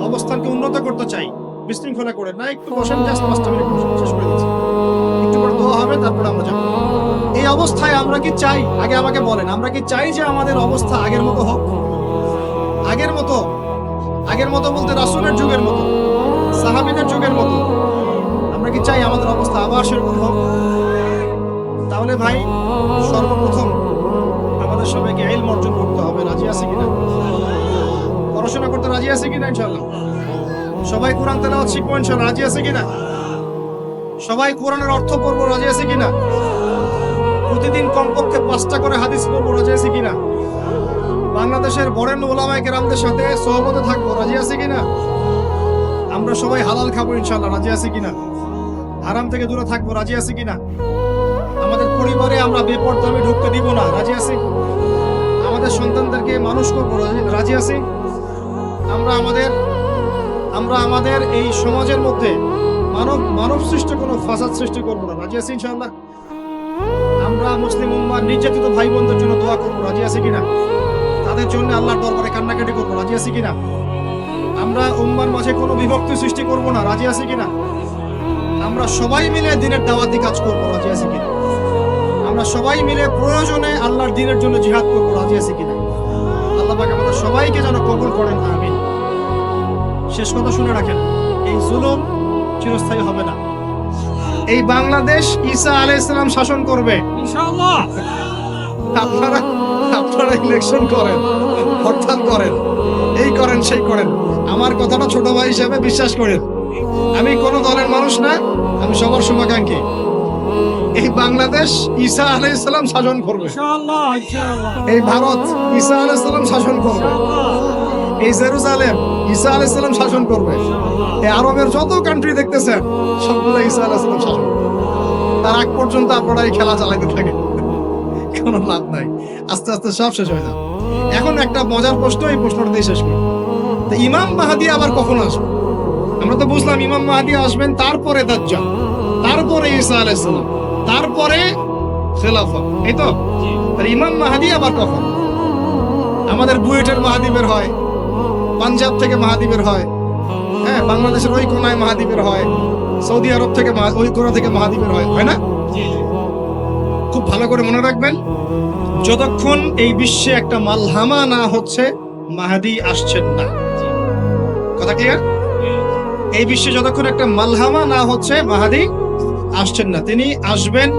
অবস্থানকে উন্নত করতে চাই, বিশৃঙ্খলা করে না, একটু বসেন, জাস্ট 5টা মিনিট বসেন, শেষ করে দিচ্ছি। একটু পরে দোয়া হবে, তারপরে আমরা যাবো। এই অবস্থায় আমরা কি চাই? আগে আমাকে বলেন, আমরা কি চাই যে আমাদের অবস্থা আগের মতো হোক? আগের মতো বলতে রাসূলের যুগের মতো, সাহাবীদের যুগের মতো আমরা কি চাই আমাদের অবস্থা আবার সেরকম হোক? তাহলে ভাই সর্বপ্রথম আমাদের সবাইকে ইলম অর্জন করতে হবে। রাজি আছে কিনা? পড়াশোনা করতে রাজি আছে কিনা? ইনশাআল্লাহ সবাই কোরআন তেলাওয়াত শিখবো ইনশাআল্লাহ। রাজি আছে কিনা? সবাই কোরআনের অর্থ পড়বো। রাজি আছে কিনা? প্রতিদিন কমপক্ষে 5টা করে হাদিস পড়বো। রাজি আছে কিনা? বাংলাদেশের বরেণ্য উলামায়ে কেরামদের সাথে সোহবতে থাকবো। রাজি আছে কিনা? আমরা সবাই হালাল খাবো ইনশাআল্লাহ। রাজি আছে কিনা? হারাম থেকে দূরে থাকবো। রাজি আছে কিনা? আমাদের পরিবারে আমরা বেপরদামি ঢুকতে দিব না। রাজি আছি? আমাদের সন্তানদেরকে মানুষ করবো। রাজি আছি? আমরা আমাদের এই সমাজের মধ্যে মানব সৃষ্ট কোনো ফাসাদ সৃষ্টি করবো না। রাজি আছি ইনশাআল্লাহ? আমরা মুসলিম উম্মার নির্যাতিত ভাই বোনদের জন্য দোয়া করবো। রাজি আছে কিনা? তাদের জন্য আল্লাহর দরবারে কান্নাকাটি করবো। রাজি আছে কিনা? আমরা উম্মার মাঝে কোনো বিভক্তি সৃষ্টি করবো না। রাজি আছে কিনা? আমরা সবাই মিলে দ্বীনের দাওয়াতি কাজ করবো। রাজি আছে কিনা? আমরা সবাই মিলে প্রয়োজনে আল্লাহর দ্বীনের জন্য জিহাদ করবো। রাজি আছে কিনা? আল্লাহ পাক আমাদের সবাইকে যেন কবুল করেন, আমিন। শেষ কথা শুনে রাখেন, এই জুলুম চিরস্থায়ী হবে না। এই বাংলাদেশ ঈসা আলাইহিস সালাম শাসন করবে ইনশাআল্লাহ। আপনারা ইলেকশন করেন, হরতাল করেন, এই করেন সেই করেন, আমার কথাটা ছোট ভাই হিসেবে বিশ্বাস করেন। আমি কোনো দলের মানুষ না, আমি সবার শুভাকাঙ্ক্ষী। এই বাংলাদেশ ঈসা আলাইহিস সালাম শাসন করবে ইনশাআল্লাহ। এই ভারত ঈসা আলাইহিস সালাম শাসন করবে। এই জেরুজালেম ঈসা আলাইহিস সালাম শাসন করবে। এই আরবের যত কান্ট্রি দেখতেছেন সবগুলো ঈসা আলাইহিস সালাম শাসন করবে। তার আগ পর্যন্ত আপনারা এই খেলা চালাতে থাকেন, কোনো লাভ নাই। আস্তে আস্তে সব শেষ হয়ে যাবে। এখন একটা মজার প্রশ্ন, এই প্রশ্নটা দিয়ে শেষ করি। তো ইমাম মাহদী আবার কখন আসবে? আমরা তো বুঝলাম ইমাম মাহদী আসবেন, তারপরে দাজ্জাল, তারপরে ঈসা আলাইহিস সালাম, তারপরে খেলাফত, এই তো। ইমাম মাহদী আবার কখন? আমাদের বুয়েটের মাহদী বের হয়, পাঞ্জাব থেকে মাহদী বের হয়, হ্যাঁ, বাংলাদেশের ওই কোনায় মাহদী বের হয়, সৌদি আরব থেকে ওই কোনা থেকে মাহদী বের হয় না? খুব ভালো করে মনে রাখবেন, যতক্ষণ এই বিশ্বে একটা মালহামা না হচ্ছে মাহদী আসছেন না। কথা ক্লিয়ার? এই বিশ্বে যতক্ষণ একটা মালহামা না হচ্ছে মাহাদি আসছেন না। তিনি আসবেন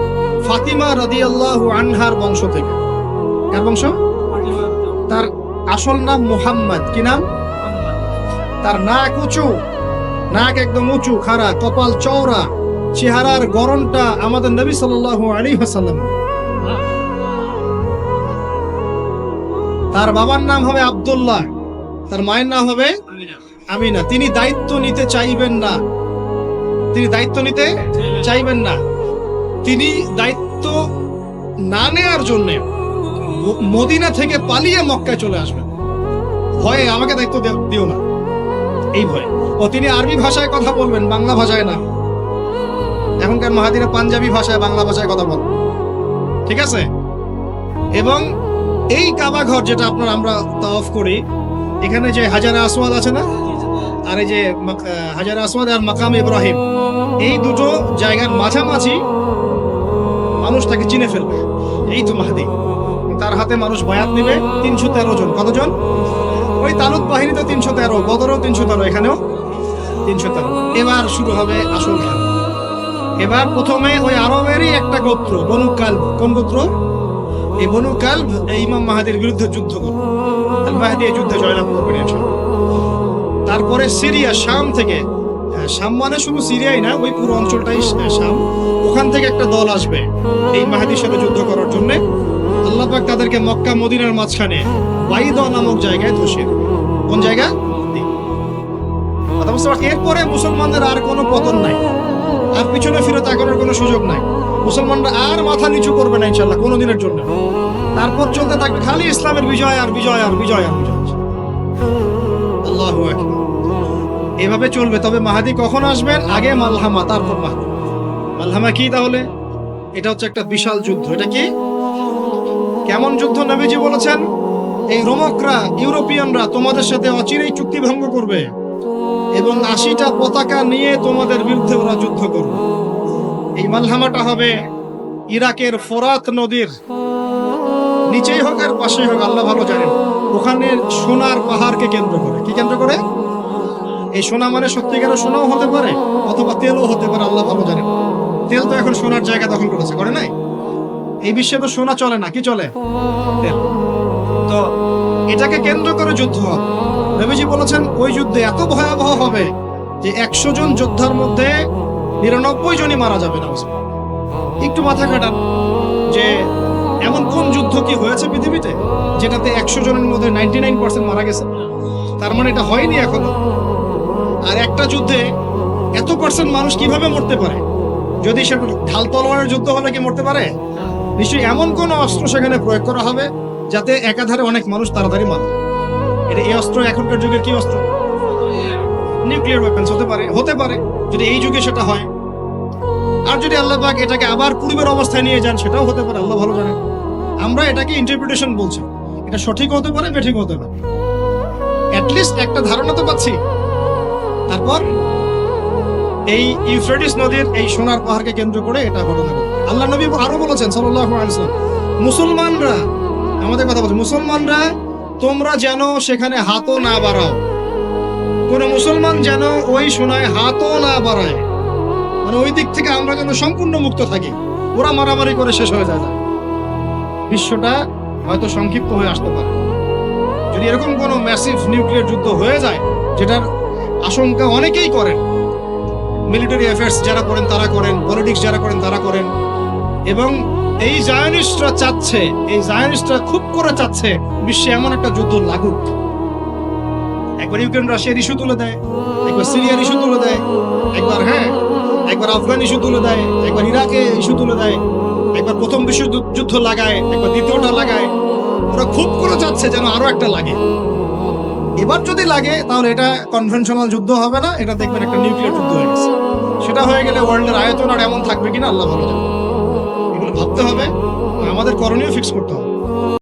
ফাতিমা রাদিয়াল্লাহু আনহার বংশ থেকে। কার বংশ? তার আসল নাম মুহাম্মদ। কি নাম? তার নাক উঁচু, নাক একদম উঁচু খাড়া, কপাল চওড়া, চেহারার গড়নটা আমাদের নবী সাল্লাল্লাহু আলাইহি ওয়াসাল্লাম। তার বাবার নাম হবে আব্দুল্লাহ, তার মায়ের নাম হবে আমিনা। তিনি দায়িত্ব নিতে চাইবেন না, তিনি দায়িত্ব নিতে চাইবেন না। তিনি দায়িত্ব না নেওয়ার জন্য মদিনা থেকে পালিয়ে মক্কায় চলে আসবেন। ভয়ে আমাকে দায়িত্ব দিও না, এই ভয়ে। ও তিনি আরবি ভাষায় কথা বলবেন, বাংলা ভাষায় না। এখনকার মাহাদিরা পাঞ্জাবি ভাষায়, বাংলা ভাষায় কথা বল, ঠিক আছে? এবং এই কাবা ঘর যেটা আমরা তাওয়াফ করি, এখানে যে হাজারে আসওয়াদ আছে না, আর এই যে হাজারে আসওয়াদ আর মাকাম ইব্রাহিম, এই দুটো জায়গার মাঝামাঝি মানুষ তাকে চিনে ফেলবে। এই তো মাহদি। তার হাতে মানুষ বায়াত নেবে 313 জন। কতজন? ওই তালুত বাহিনীতে 313, বদরও 313, এখানেও 313। এবার শুরু হবে আসল খেলা। এবার প্রথমে ওই আরবেরই একটা গোত্র বনু কালব। কোন গোত্র? এই বনু কালব এই ইমাম মাহাদির বিরুদ্ধে যুদ্ধ করবে। আল মাহদি এই যুদ্ধে জয়লাভ করবেন ইনশাআল্লাহ। তারপরে সিরিয়া, শাম থেকে, শাম মানে শুধু সিরিয়াই না, ওই পুরো অঞ্চলটাই শাম, ওখান থেকে একটা দল আসবে এই মাহাদির সাথে যুদ্ধ করার জন্য। আল্লাহ পাক তাদেরকে মক্কা মদিনার মাঝখানে বাইদা নামক জায়গায় ধসিয়ে দেবে। কোন জায়গা? কথা বুঝতে পারছি? এরপরে মুসলমানদের আর কোনো পতন নাই, আর পিছনে ফিরে তাকানোর কোনো সুযোগ নাই। মুসলমানরা আর মাথা নিচু করবে না ইনশাআল্লাহ কোনোদিনের জন্য। তারপর চলতে থাকবে খালি ইসলামের বিজয় আর বিজয় আর বিজয় আর বিজয়। আল্লাহু আকবার। এভাবে চলবে। তবে মাহাদি কখন আসবেন? আগে মালহামা, তারপর মাহাদি। মালহামা কি তাহলে? এটা হচ্ছে একটা বিশাল যুদ্ধ। এটা কি? কেমন যুদ্ধ? নবীজি বলেছেন, এই রোমকরা, ইউরোপিয়ানরা তোমাদের সাথে অচিরেই চুক্তি ভঙ্গ করবে এবং 80টা পতাকা নিয়ে তোমাদের বিরুদ্ধে ওরা যুদ্ধ করবে। এই মালহামাটা হবে ইরাকের ফোরাত নদীর নিচেই হোক আর পাশেই হোক, আল্লাহ ভালো জানেন। ওখানে সোনার পাহাড়কে কেন্দ্র করে। কি কেন্দ্র করে? এই সোনা মানে সত্যিকারের সোনাও হতে পারে, অথবা তেলও হতে পারে, আল্লাহ ভালো জানেন। তেল তো এখন সোনার জায়গা দখল করেছে, করে নাই? এই বিশ্বে তো সোনা চলে না, কি চলে? তেল। তো এটাকে কেন্দ্র করে যুদ্ধ হবে। নবীজি বলেছেন ওই যুদ্ধে এত ভয়াবহ হবে যে 100 জন যোদ্ধার মধ্যে 99 জনই মারা যাবে না। একটু মাথা কাটান যে এমন কোন যুদ্ধ কি হয়েছে পৃথিবীতে যেটাতে 100 জনের মধ্যে 99% মারা গেছে? তার মানে এটা হয়নি এখনো। আর একটা যুদ্ধে এত পার্সেন্ট মানুষ কিভাবে মরতে পারে? যদি সেটা ঢাল তলোয়ারের যুদ্ধ হলে কি মরতে পারে? নিশ্চয়ই এমন কোন অস্ত্র সেখানে প্রয়োগ করা হবে যাতে একাধারে অনেক মানুষ তাড়াতাড়ি মারা যায়। এটা এই অস্ত্র এখনকার যুগের কি অস্ত্র? নিউক্লিয়ার ওয়েপন্স হতে পারে, হতে পারে যদি এই যুগে সেটা হয়। আর যদি আল্লাহ পাক এটাকে আবার পূর্বের অবস্থায় নিয়ে যান, সেটাও হতে পারে, আল্লাহ ভালো জানেন। আমরা এটাকে ইন্টারপ্রিটেশন বলছি, এটা সঠিক হতে পারে, বেঠিক হতে পারে, অ্যাটলিস্ট একটা ধারণা তো পাচ্ছি। তারপর এই ইউফ্রেটিস নদীর এই সোনার পাহাড়কে কেন্দ্র করে এটা ঘটনা ঘটে। আল্লাহ নবী আরো বলেছেন সাল্লাল্লাহু আলাইহি ওয়াসাল্লাম, মুসলমানরা, আমাদের কথা বলছে, মুসলমানরা তোমরা যেন সেখানে হাতও না বাড়াও। কোন মুসলমান যেন ওই সোনায় হাতও না বাড়ায়, মানে ওই দিক থেকে আমরা যেন সম্পূর্ণ মুক্ত থাকি। ওরা মারামারি করে শেষ হয়ে যায়। বিশ্বটা হয়তো সংক্ষিপ্ত হয়ে আসতে পারে যদি এরকম কোনো ম্যাসিভ নিউক্লিয়ার যুদ্ধ হয়ে যায়, যেটার আশঙ্কা অনেকেই করেন। মিলিটারি অ্যাফেয়ার্স যারা করেন তারা করেন, পলিটিক্স যারা করেন তারা করেন। এবং এই জায়নিস্টরা চাচ্ছে, এই জায়নিস্টরা খুব করে চাচ্ছে বিশ্বে এমন একটা যুদ্ধ লাগুক। একবার ইউক্রেন রাশিয়ার ইস্যু তুলে দেয়, একবার সিরিয়ার ইস্যু তুলে দেয়, একবার আফগান ইস্যু তুলে দেয়, একবার ইরাকে ইস্যু তুলে দেয়, একবার প্রথম বিশ্বযুদ্ধ লাগায়, একবার দ্বিতীয়টা লাগায়। ওরা খুব করে চাচ্ছে যেন আরো একটা লাগে। এবার যদি লাগে তাহলে এটা কনভেনশনাল যুদ্ধ হবে না, এটা দেখবেন একটা নিউক্লিয়ার যুদ্ধ হয়ে গেছে। সেটা হয়ে গেলে ওয়ার্ল্ডের আয়তন আর এমন থাকবে কিনা আল্লাহ ভালো জানে। এগুলো ভাবতে হবে, আমাদের করণীয় ফিক্স করতে হবে।